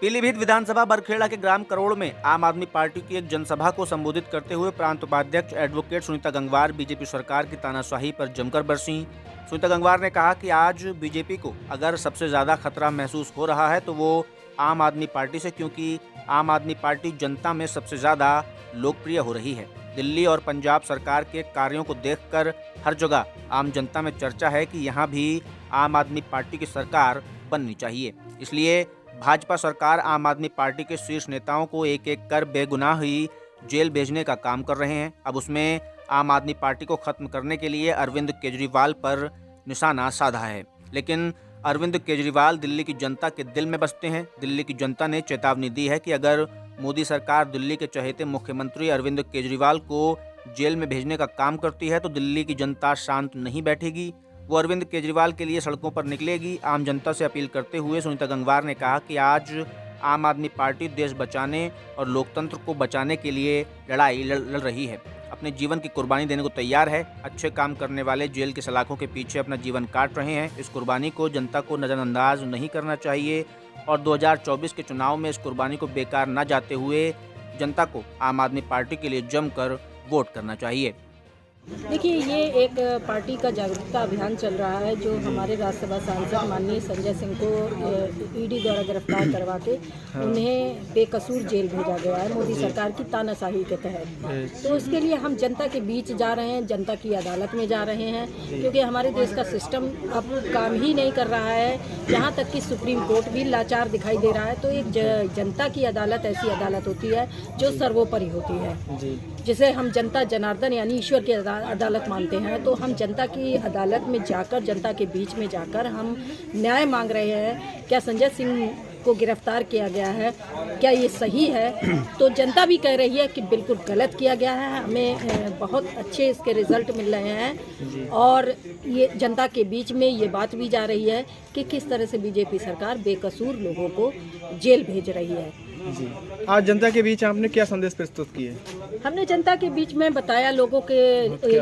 पीलीभीत विधानसभा बरखेड़ा के ग्राम करोड़ में आम आदमी पार्टी की एक जनसभा को संबोधित करते हुए प्रांत उपाध्यक्ष एडवोकेट सुनीता गंगवार बीजेपी सरकार की तानाशाही पर जमकर बरसीं। सुनीता गंगवार ने कहा कि आज बीजेपी को अगर सबसे ज्यादा खतरा महसूस हो रहा है तो वो आम आदमी पार्टी से, क्योंकि आम आदमी पार्टी जनता में सबसे ज्यादा लोकप्रिय हो रही है। दिल्ली और पंजाब सरकार के कार्यों को देखकर हर जगह आम जनता में चर्चा है कि यहाँ भी आम आदमी पार्टी की सरकार बननी चाहिए। इसलिए भाजपा सरकार आम आदमी पार्टी के शीर्ष नेताओं को एक एक कर बेगुनाह ही जेल भेजने का काम कर रहे हैं। अब उसमें आम आदमी पार्टी को खत्म करने के लिए अरविंद केजरीवाल पर निशाना साधा है। लेकिन अरविंद केजरीवाल दिल्ली की जनता के दिल में बसते हैं। दिल्ली की जनता ने चेतावनी दी है कि अगर मोदी सरकार दिल्ली के चहेते मुख्यमंत्री अरविंद केजरीवाल को जेल में भेजने का काम करती है तो दिल्ली की जनता शांत नहीं बैठेगी। वो अरविंद केजरीवाल के लिए सड़कों पर निकलेगी। आम जनता से अपील करते हुए सुनीता गंगवार ने कहा कि आज आम आदमी पार्टी देश बचाने और लोकतंत्र को बचाने के लिए लड़ाई लड़ रही है, अपने जीवन की कुर्बानी देने को तैयार है। अच्छे काम करने वाले जेल की सलाखों के पीछे अपना जीवन काट रहे हैं। इस कुर्बानी को जनता को नज़रअंदाज नहीं करना चाहिए और 2024 के चुनाव में इस कुर्बानी को बेकार न जाते हुए जनता को आम आदमी पार्टी के लिए जमकर वोट करना चाहिए। देखिए, ये एक पार्टी का जागरूकता अभियान चल रहा है जो हमारे राज्यसभा सांसद माननीय संजय सिंह को ईडी द्वारा गिरफ्तार करवा के उन्हें बेकसूर जेल भेजा गया है मोदी सरकार की तानाशाही के तहत। तो इसके लिए हम जनता के बीच जा रहे हैं, जनता की अदालत में जा रहे हैं, क्योंकि हमारे देश का सिस्टम अब काम ही नहीं कर रहा है। यहाँ तक कि सुप्रीम कोर्ट भी लाचार दिखाई दे रहा है। तो एक जनता की अदालत ऐसी अदालत होती है जो सर्वोपरि होती है, जिसे हम जनता जनार्दन यानी ईश्वर की अदालत मानते हैं। तो हम जनता की अदालत में जाकर, जनता के बीच में जाकर हम न्याय मांग रहे हैं। क्या संजय सिंह को गिरफ्तार किया गया है, क्या ये सही है? तो जनता भी कह रही है कि बिल्कुल गलत किया गया है। हमें बहुत अच्छे इसके रिजल्ट मिल रहे हैं और ये जनता के बीच में ये बात भी जा रही है कि किस तरह से बीजेपी सरकार बेकसूर लोगों को जेल भेज रही है। जी, आज जनता के बीच आपने क्या संदेश प्रस्तुत किए? हमने जनता के बीच में बताया, लोगों के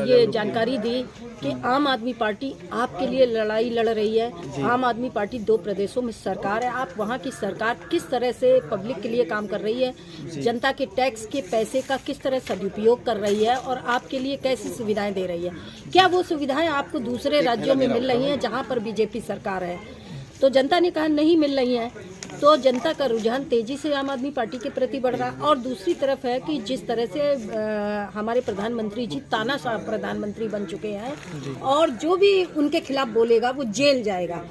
ये जानकारी दी कि आम आदमी पार्टी आपके लिए लड़ाई लड़ रही है। आम आदमी पार्टी 2 प्रदेशों में सरकार है। आप वहाँ की सरकार किस तरह से पब्लिक के लिए काम कर रही है, जनता के टैक्स के पैसे का किस तरह सदुपयोग कर रही है और आपके लिए कैसी सुविधाएं दे रही है। क्या वो सुविधाएं आपको दूसरे राज्यों में मिल रही हैं जहाँ पर बीजेपी सरकार है? तो जनता ने कहा नहीं मिल रही हैं। तो जनता का रुझान तेजी से आम आदमी पार्टी के प्रति बढ़ रहा है। और दूसरी तरफ है कि जिस तरह से हमारे प्रधानमंत्री जी तानाशाह प्रधानमंत्री बन चुके हैं और जो भी उनके खिलाफ बोलेगा वो जेल जाएगा।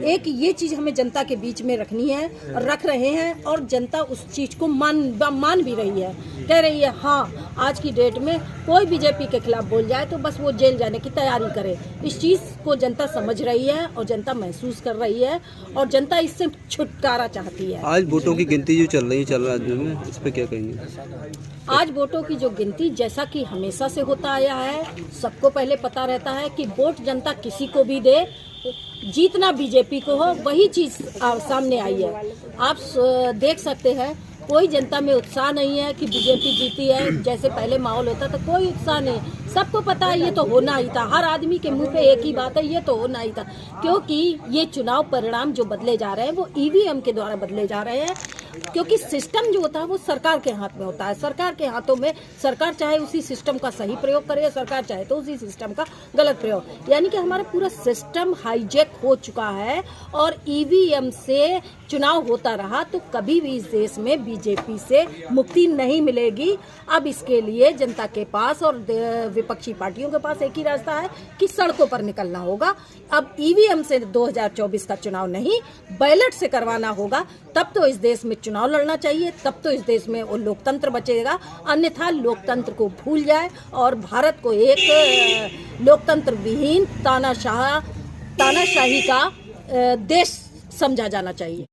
एक ये चीज हमें जनता के बीच में रखनी है और रख रहे हैं और जनता उस चीज को मान भी रही है, कह रही है हाँ आज की डेट में कोई बीजेपी के खिलाफ बोल जाए तो बस वो जेल जाने की तैयारी करे। इस चीज को जनता समझ रही है और जनता महसूस कर रही है और जनता इससे छुटकारा चाहती है। आज वोटों की गिनती जो चल राज्य में, इस पे क्या कहेंगे? आज वोटों की जो गिनती जैसा कि हमेशा से होता आया है, सबको पहले पता रहता है कि वोट जनता किसी को भी दे, जीतना बीजेपी को हो, वही चीज सामने आई है। आप देख सकते हैं कोई जनता में उत्साह नहीं है कि बीजेपी जीती है। जैसे पहले माहौल होता था, कोई उत्साह नहीं। सबको पता है ये तो होना ही था। हर आदमी के मुंह पे एक ही बात है, ये तो होना ही था, क्योंकि ये चुनाव परिणाम जो बदले जा रहे हैं वो ईवीएम के द्वारा बदले जा रहे हैं। क्योंकि सिस्टम जो होता है वो सरकार के हाथ में होता है। सरकार के हाथों में, सरकार चाहे उसी सिस्टम का सही प्रयोग करे, सरकार चाहे तो उसी सिस्टम का गलत प्रयोग। यानी कि हमारा पूरा सिस्टम हाईजैक हो चुका है और ईवीएम से चुनाव होता रहा तो कभी भी इस देश में बीजेपी से मुक्ति नहीं मिलेगी। अब इसके लिए जनता के पास और विपक्षी पार्टियों के पास एक ही रास्ता है कि सड़कों पर निकलना होगा। अब ईवीएम से 2024 का चुनाव नहीं, बैलेट से करवाना होगा। तब तो इस देश में चुनाव लड़ना चाहिए, तब तो इस देश में वो लोकतंत्र बचेगा। अन्यथा लोकतंत्र को भूल जाए और भारत को एक लोकतंत्र विहीन तानाशाही का देश समझा जाना चाहिए।